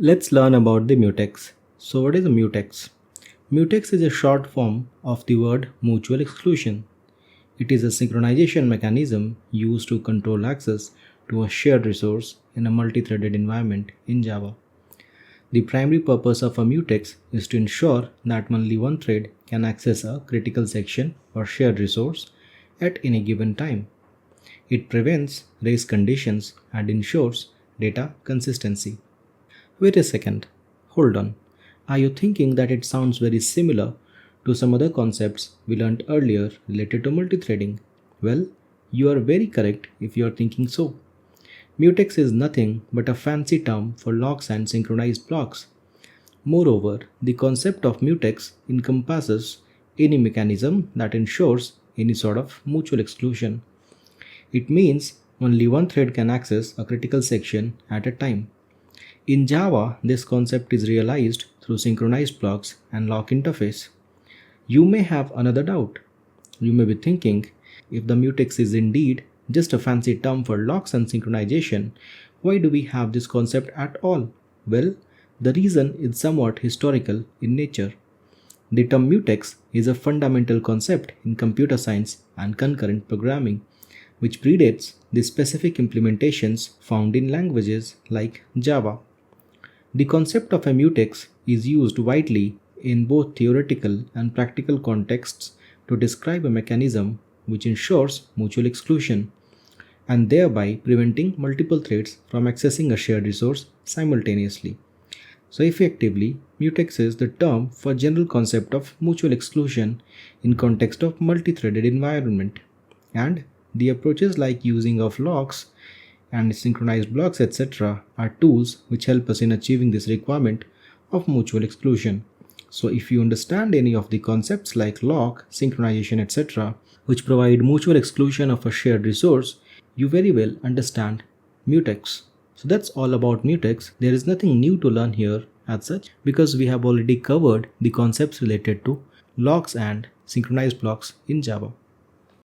Let's learn about the mutex. So what is a mutex? Mutex is a short form of the word mutual exclusion. It is a synchronization mechanism used to control access to a shared resource in a multi-threaded environment in Java. The primary purpose of a mutex is to ensure that only one thread can access a critical section or shared resource at any given time. It prevents race conditions and ensures data consistency. Wait a second, hold on. Are you thinking that it sounds very similar to some other concepts we learned earlier related to multithreading? Well, you are very correct if you are thinking so. Mutex is nothing but a fancy term for locks and synchronized blocks. Moreover, the concept of mutex encompasses any mechanism that ensures any sort of mutual exclusion. It means only one thread can access a critical section at a time. In Java, this concept is realized through synchronized blocks and lock interface. You may have another doubt. You may be thinking, if the mutex is indeed just a fancy term for locks and synchronization, why do we have this concept at all? Well, the reason is somewhat historical in nature. The term mutex is a fundamental concept in computer science and concurrent programming, which predates the specific implementations found in languages like Java. The concept of a mutex is used widely in both theoretical and practical contexts to describe a mechanism which ensures mutual exclusion and thereby preventing multiple threads from accessing a shared resource simultaneously. So effectively, mutex is the term for general concept of mutual exclusion in context of multi-threaded environment, and the approaches like using of locks and synchronized blocks etc. are tools which help us in achieving this requirement of mutual exclusion. So if you understand any of the concepts like lock, synchronization etc. which provide mutual exclusion of a shared resource, you very well understand mutex. So that's all about mutex. There is nothing new to learn here as such because we have already covered the concepts related to locks and synchronized blocks in Java.